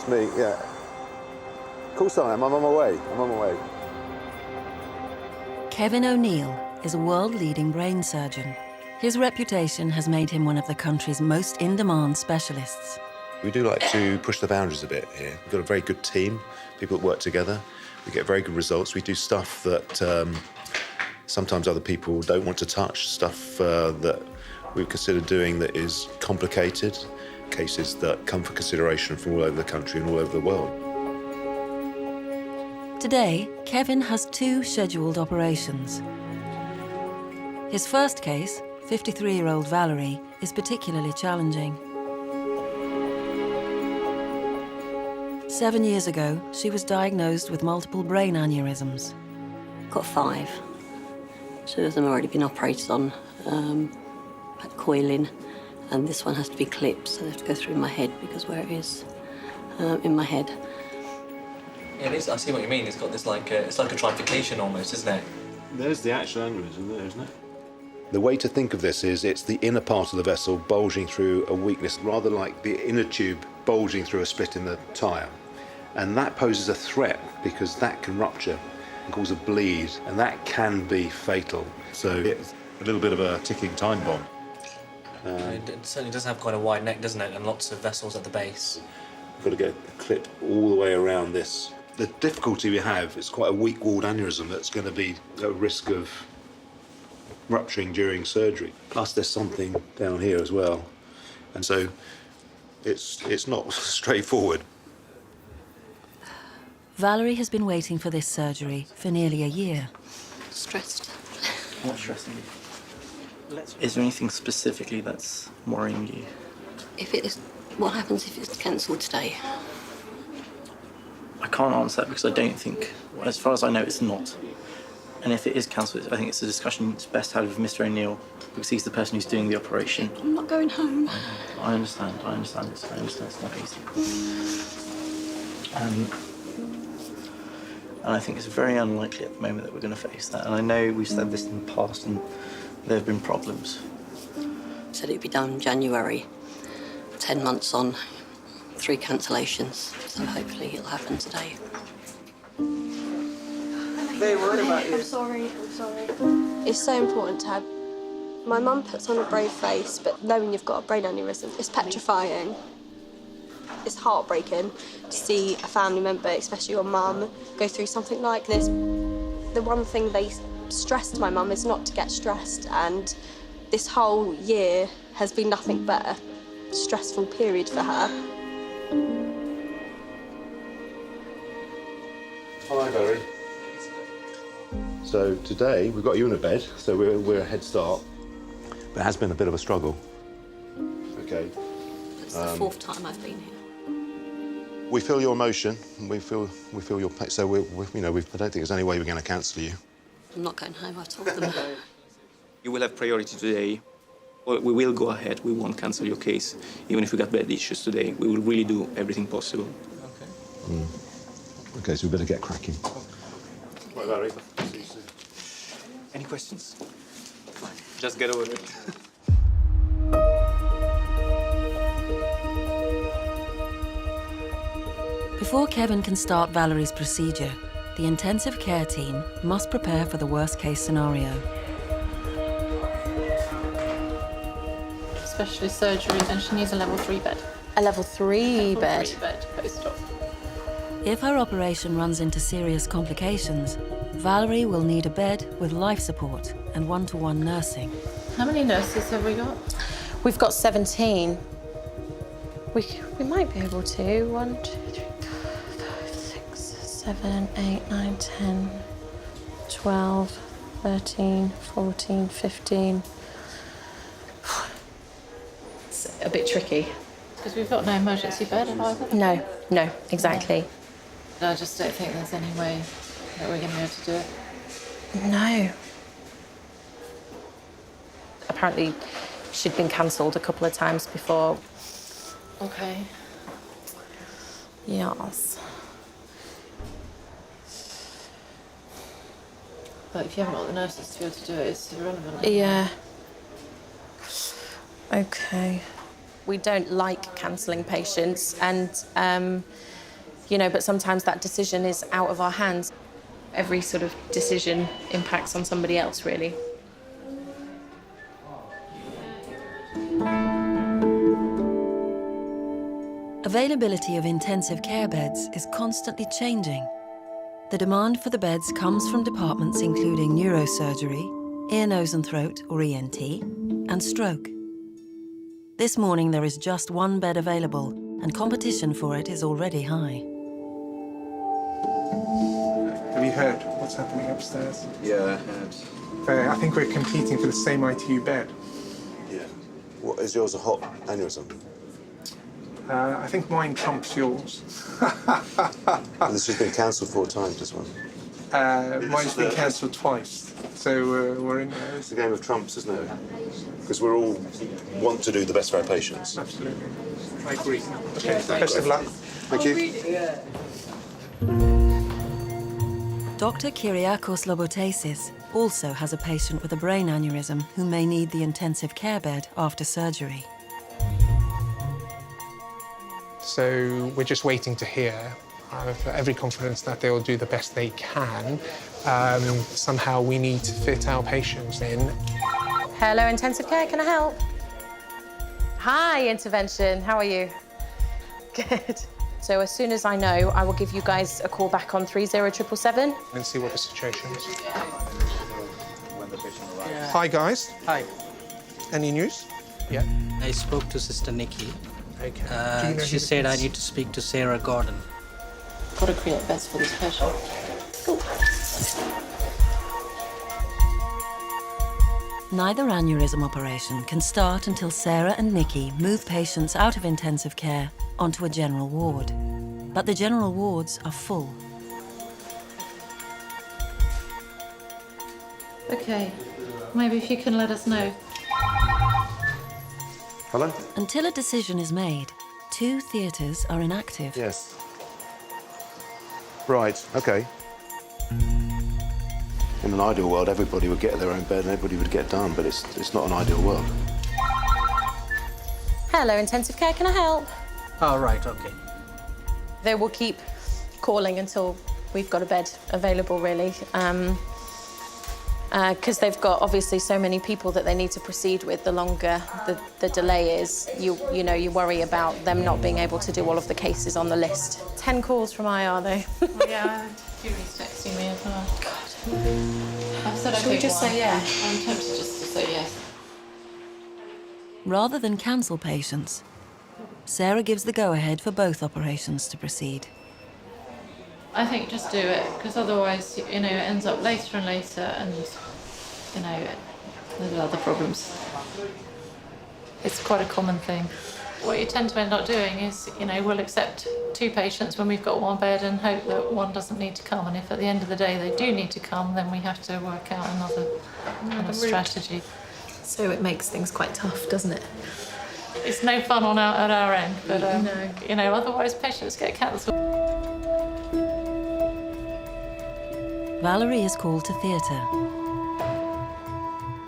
That's me, yeah. Of course I am. I'm on my way. I'm on my way. Kevin O'Neill is a world-leading brain surgeon. His reputation has made him one of the country's most in-demand specialists. We do like to push the boundaries a bit here. We've got a very good team, people that work together. We get very good results. We do stuff that sometimes other people don't want to touch, stuff that we consider doing that is complicated, cases that come for consideration from all over the country and all over the world. Today, Kevin has 2 scheduled operations. His first case, 53-year-old Valerie, is particularly challenging. 7 years ago, she was diagnosed with multiple brain aneurysms. Got 5. 2 of them have already been operated on, had coiling, and this one has to be clipped, so they have to go through my head because where it is in my head. Yeah, it is. I see what you mean. It's got this it's like a trifurcation almost, isn't it? There's the actual aneurysm there, isn't it? The way to think of this is it's the inner part of the vessel bulging through a weakness, rather like the inner tube bulging through a split in the tyre. And that poses a threat because that can rupture and cause a bleed, and that can be fatal. So It's a little bit of a ticking time bomb. It certainly does have quite a wide neck, doesn't it? And lots of vessels at the base. we've got to get a clip all the way around this. The difficulty we have is quite a weak-walled aneurysm that's going to be at risk of rupturing during surgery. Plus there's something down here as well. And so it's not straightforward. Valerie has been waiting for this surgery for nearly a year. Stressed. What's stressing you? Is there anything specifically that's worrying you? What happens if it's cancelled today? I can't answer that because I don't think, as far as I know, it's not. And if it is cancelled, I think it's a discussion it's best had with Mr. O'Neill because he's the person who's doing the operation. I'm not going home. I understand it's not easy. And I think it's very unlikely at the moment that we're going to face that. And I know we've said this in the past and there have been problems. Said it'd be done in January. 10 months on, 3 cancellations. So hopefully it'll happen today. Very worried about you. I'm sorry. It's so important to have. My mum puts on a brave face, but knowing you've got a brain aneurysm, it's petrifying. It's heartbreaking to see a family member, especially your mum, go through something like this. The one thing they stressed to my mum is not to get stressed, and this whole year has been nothing but a stressful period for her. Hi, Barry. So today we've got you in a bed, so we're a head start. But it has been a bit of a struggle. Okay. It's the 4th time I've been here. We feel your emotion. We feel your pain. So I don't think there's any way we're going to cancel you. I'm not going home, I've told them. You will have priority today. We will go ahead. We won't cancel your case. Even if we got bad issues today, we will really do everything possible. Okay. Okay, so we better get cracking. Right, Larry. Any questions? Fine. Just get over it. Before Kevin can start Valerie's procedure, the intensive care team must prepare for the worst-case scenario. Specialist surgery, and she needs a level 3 bed. A level 3 bed. 3 bed, post-op. If her operation runs into serious complications, Valerie will need a bed with life support and one-to-one nursing. How many nurses have we got? We've got 17. We might be able to. 1, 2, 3, 4, 5, 6, 7, 8, 9, 10, 12, 13, 14, 15. It's a bit tricky. Because we've got no emergency bed either. No, exactly. I just don't think there's any way that we're going to be able to do it. No. Apparently, she'd been cancelled a couple of times before. Okay. Yes. But if you haven't got the nurses to be able to do it, it's irrelevant. Yeah. Okay. We don't like cancelling patients, and you know, but sometimes that decision is out of our hands. Every sort of decision impacts on somebody else, really. Availability of intensive care beds is constantly changing. The demand for the beds comes from departments including neurosurgery, ear, nose and throat, or ENT, and stroke. This morning there is just one bed available, and competition for it is already high. Have you heard what's happening upstairs? Yeah, I had. I think we're competing for the same ITU bed. Yeah. What, is yours a hot aneurysm? I think mine trumps yours. And this has been cancelled 4 times, this one. Mine's been cancelled twice, so we're in there. It's a game of trumps, isn't it? Because we're all want to do the best for our patients. Absolutely. I agree. Okay, best of luck. Thank you. Dr. Kyriakos Lobotasis also has a patient with a brain aneurysm who may need the intensive care bed after surgery. So we're just waiting to hear. I have every confidence that they'll do the best they can. Somehow we need to fit our patients in. Hello, intensive care, can I help? Hi, intervention, how are you? Good. So as soon as I know, I will give you guys a call back on 30777. And see what the situation is. Hi, guys. Hi. Any news? Yeah. I spoke to Sister Nikki. Okay. Do you know She who said it I is? need to speak to Sarah Gordon. Got to create beds for this patient. Neither aneurysm operation can start until Sarah and Nikki move patients out of intensive care onto a general ward. But the general wards are full. Okay, maybe if you can let us know. Hello? Until a decision is made, 2 theatres are inactive. Yes. Right, okay. In an ideal world, everybody would get their own bed and everybody would get done, but it's not an ideal world. Hello, intensive care, can I help? Oh, right, okay. They will keep calling until we've got a bed available, really. Because they've got, obviously, so many people that they need to proceed with, the longer the delay is, you worry about them not being able to do all of the cases on the list. 10 calls from IR, though. Yeah, Julie's texting me as well. God. I've said Should we just say yeah? I'm tempted just to say yes. Rather than cancel patients, Sarah gives the go-ahead for both operations to proceed. I think just do it, because otherwise, it ends up later and later, and, there's other problems. It's quite a common thing. What you tend to end up doing is, we'll accept 2 patients when we've got 1 bed and hope that 1 doesn't need to come. And if at the end of the day they do need to come, then we have to work out another kind of strategy. So it makes things quite tough, doesn't it? It's no fun at our end, but otherwise patients get cancelled. Valerie is called to theatre.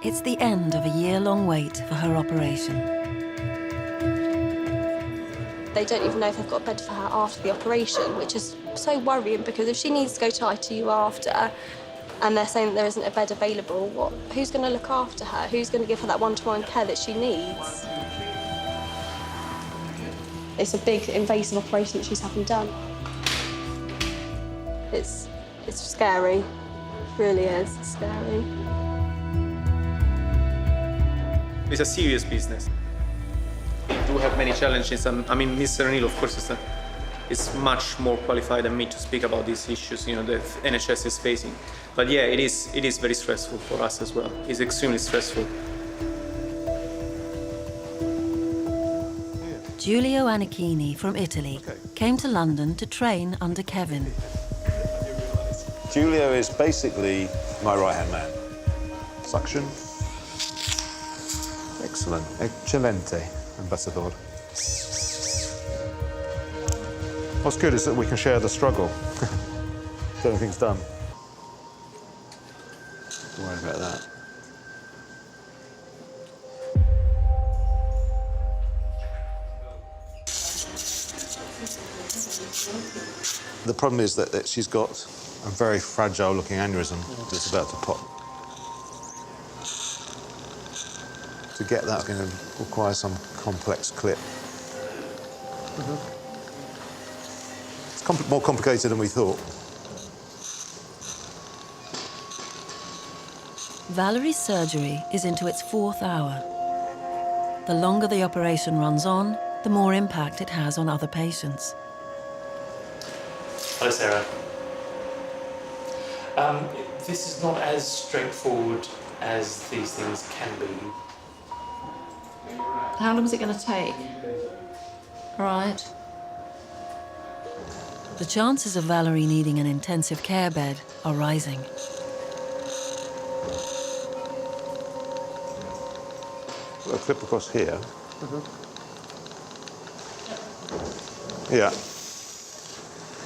It's the end of a year-long wait for her operation. They don't even know if they've got a bed for her after the operation, which is so worrying, because if she needs to go to ITU after and they're saying that there isn't a bed available, who's going to look after her? Who's going to give her that one-to-one care that she needs? It's a big invasive operation that she's having done. It's scary, it really is scary. It's a serious business. We do have many challenges. Mr. O'Neill, of course, is much more qualified than me to speak about these issues, the NHS is facing. But yeah, it is very stressful for us as well. It's extremely stressful. Giulio Anachini from Italy came to London to train under Kevin. Giulio is basically my right-hand man. Suction. Excellent. Eccellente, Ambassador. What's good is that we can share the struggle. Till everything's done. Don't worry about that. The problem is that she's got a very fragile-looking aneurysm that's about to pop. To get that, going to require some complex clip. It's more complicated than we thought. Valerie's surgery is into its 4th hour. The longer the operation runs on, the more impact it has on other patients. Hello, Sarah. This is not as straightforward as these things can be. How long is it going to take? Right. The chances of Valerie needing an intensive care bed are rising. Got a clip across here. Yeah.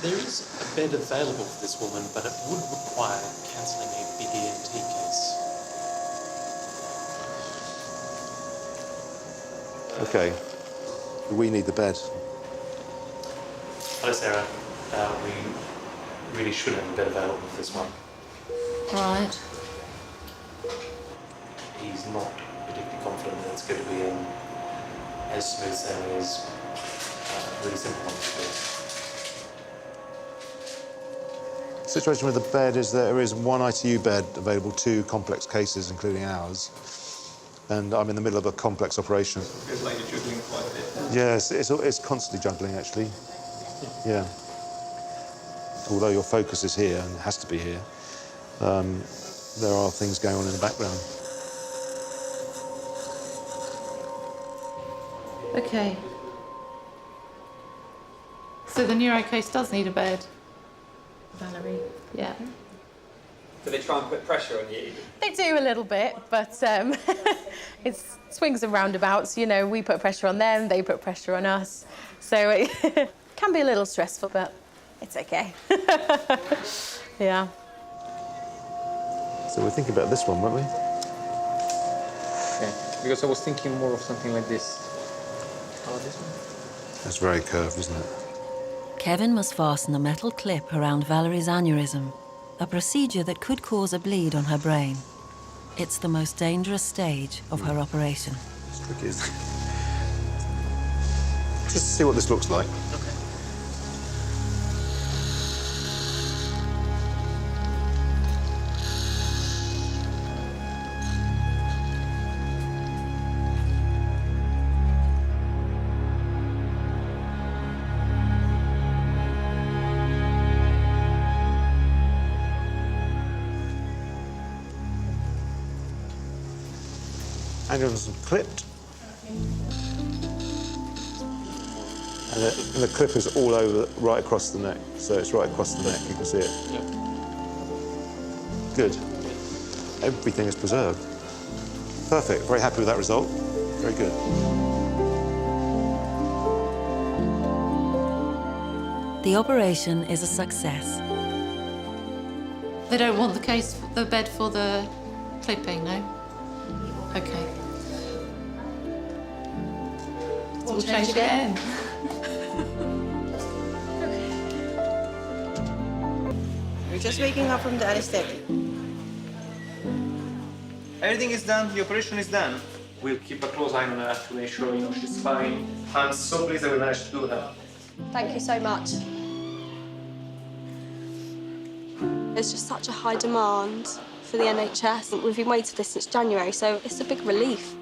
There is a bed available for this woman, but it would require cancelling a big ENT case. OK. We need the bed. Hello, Sarah. We really should have a bed available for this one. Right. He's not particularly confident that it's going to be as smooth sailing as really simple one to do. The situation with the bed is that there is 1 ITU bed available, 2 complex cases, including ours. And I'm in the middle of a complex operation. It feels like you're juggling quite a bit. Yes, it's constantly juggling, actually. Yeah. Although your focus is here, and it has to be here, there are things going on in the background. Okay. So the neuro case does need a bed, Valerie? Yeah. Do they try and put pressure on you? They do a little bit, but it's swings and roundabouts. You know, we put pressure on them, they put pressure on us. So it can be a little stressful, but it's okay. Yeah. So we're thinking about this one, weren't we? Okay, because I was thinking more of something like this. How about this one? That's very curved, isn't it? Kevin must fasten a metal clip around Valerie's aneurysm, a procedure that could cause a bleed on her brain. It's the most dangerous stage of her operation. It's tricky, isn't it? Just to see what this looks like. Aneurysm clipped. And the clip is all over, right across the neck. So it's right across the neck, you can see it. Yep. Good. Everything is preserved. Perfect, very happy with that result. Very good. The operation is a success. They don't want the bed for the clipping, no? Okay. We'll change again. We're just waking up from the anesthetic. Everything is done, the operation is done. We'll keep a close eye on her to make sure she's fine. I'm so pleased that we managed to do that. Thank you so much. There's just such a high demand for the NHS. We've been waiting for this since January, so it's a big relief.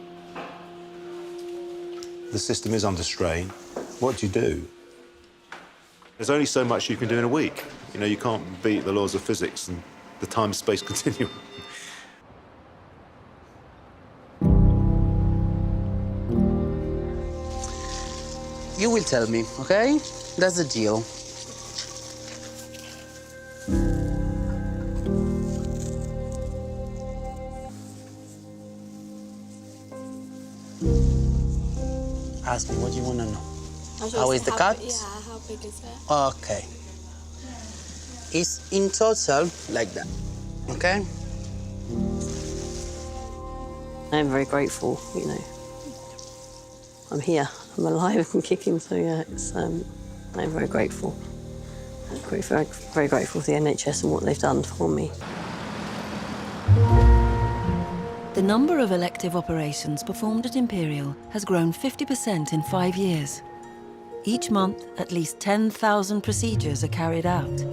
The system is under strain. What do you do? There's only so much you can do in a week. You know, you can't beat the laws of physics and the time-space continuum. You will tell me, okay? That's the deal. Ask me, what do you want to know? How is the cut? Yeah, how big is it? Okay. It's in total like that, okay? I'm very grateful, you know. I'm here, I'm alive and kicking, so yeah, it's I'm very grateful. Very, very grateful to the NHS and what they've done for me. The number of elective operations performed at Imperial has grown 50% in 5 years. Each month, at least 10,000 procedures are carried out.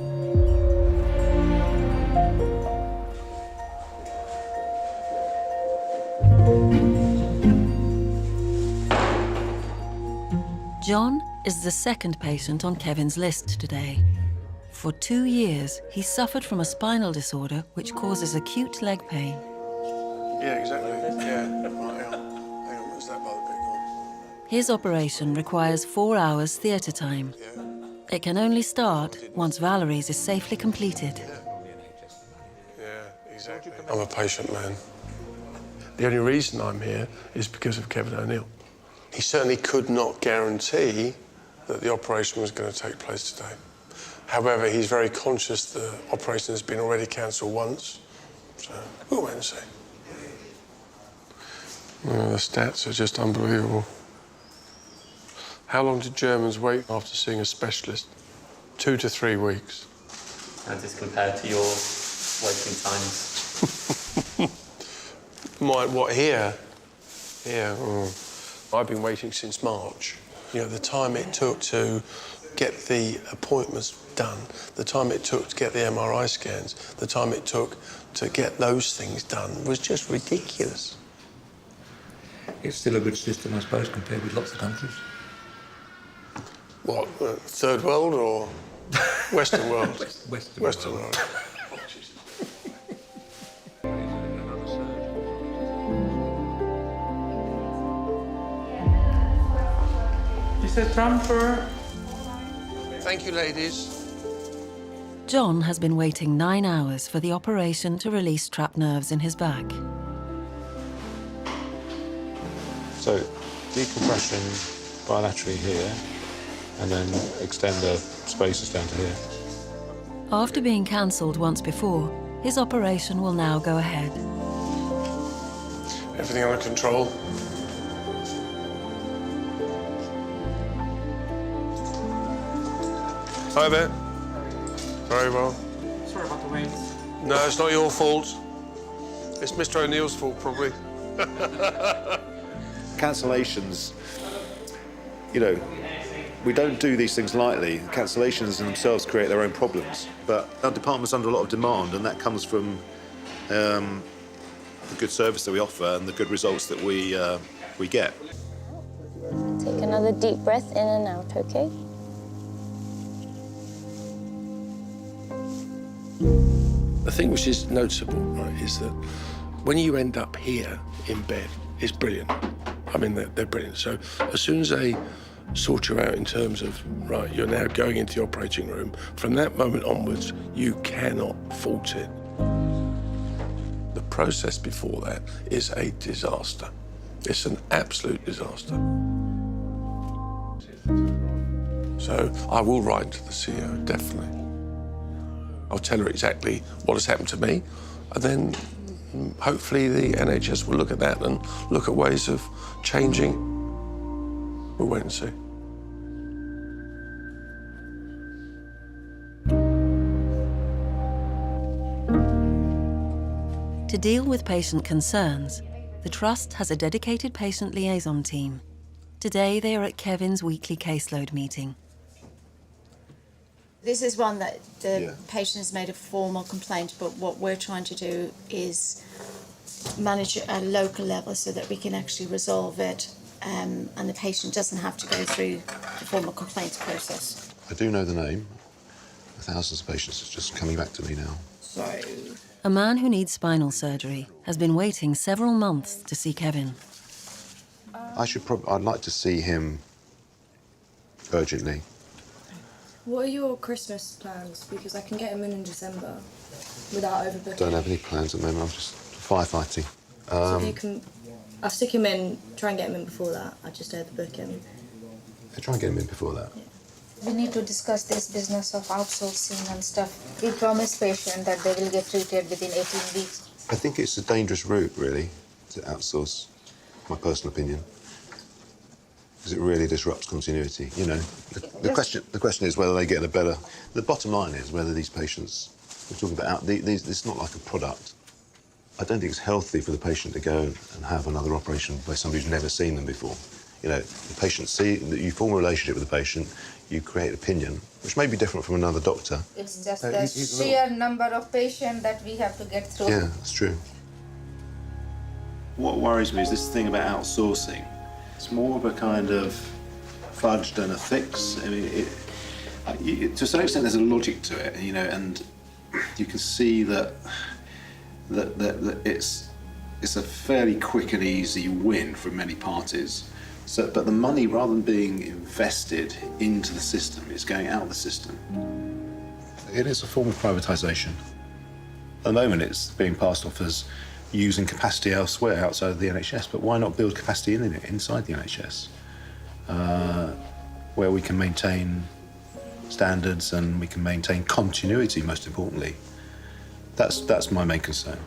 John is the second patient on Kevin's list today. For 2 years, he suffered from a spinal disorder which causes acute leg pain. Yeah, exactly. Yeah. Right, hang on. What's that by the big one? His operation requires 4 hours theatre time. It can only start once Valerie's is safely completed. Yeah, exactly. I'm a patient man. The only reason I'm here is because of Kevin O'Neill. He certainly could not guarantee that the operation was going to take place today. However, he's very conscious the operation has been already cancelled once, so we'll wait and see. Oh, the stats are just unbelievable. How long did Germans wait after seeing a specialist? 2 to 3 weeks. How does this compare to your waiting times? What, here? Here, I've been waiting since March. You know, the time it took to get the appointments done, the time it took to get the MRI scans, the time it took to get those things done was just ridiculous. It's still a good system, I suppose, compared with lots of countries. What, third world or Western world? Western world. Mr. Trumper. Thank you, ladies. John has been waiting 9 hours for the operation to release trapped nerves in his back. So, decompression bilaterally here, and then extend the spaces down to here. After being cancelled once before, his operation will now go ahead. Everything under control. Hi there. Very well. Sorry about the wait. No, it's not your fault. It's Mr. O'Neill's fault, probably. Cancellations, you know, we don't do these things lightly. Cancellations in themselves create their own problems. But our department's under a lot of demand, and that comes from the good service that we offer and the good results that we get. Take another deep breath in and out, okay? The thing which is noticeable, right, is that when you end up here in bed, it's brilliant. I mean, they're brilliant. So as soon as they sort you out in terms of, right, you're now going into the operating room, from that moment onwards, you cannot fault it. The process before that is a disaster. It's an absolute disaster. So I will write to the CEO, definitely. I'll tell her exactly what has happened to me, and then hopefully the NHS will look at that and look at ways of changing. We'll wait and see. To deal with patient concerns, the Trust has a dedicated patient liaison team. Today, they are at Kevin's weekly caseload meeting. This is one that the patient has made a formal complaint, but what we're trying to do is manage it at a local level so that we can actually resolve it, and the patient doesn't have to go through the formal complaints process. I do know the name. Thousands of patients are just coming back to me now. So, A man who needs spinal surgery has been waiting several months to see Kevin. I'd like to see him urgently. What are your Christmas plans? Because I can get him in December without overbooking. Don't have any plans at the moment. I'm just firefighting. So if you can, I'll stick him in, try and get him in before that. I just overbook him. I try and get him in before that. We need to discuss this business of outsourcing and stuff. We promise patient that they will get treated within 18 weeks. I think it's a dangerous route, really, to outsource. My personal opinion. because it really disrupts continuity. You know, the question is whether they get a better. The bottom line is whether these patients we're talking about. It's not like a product. I don't think it's healthy for the patient to go and have another operation by somebody who's never seen them before. You know, the patient you form a relationship with the patient, you create opinion, which may be different from another doctor. It's just the sheer number of patients that we have to get through. Yeah, that's true. What worries me is this thing about outsourcing. It's more of a kind of fudge than a fix. I mean, to a certain extent, there's a logic to it, you know, and you can see that it's a fairly quick and easy win for many parties. So, but the money, rather than being invested into the system, is going out of the system. It is a form of privatisation. At the moment, it's being passed off as using capacity elsewhere outside of the NHS, but why not build capacity inside the NHS, where we can maintain standards and we can maintain continuity, most importantly. That's my main concern.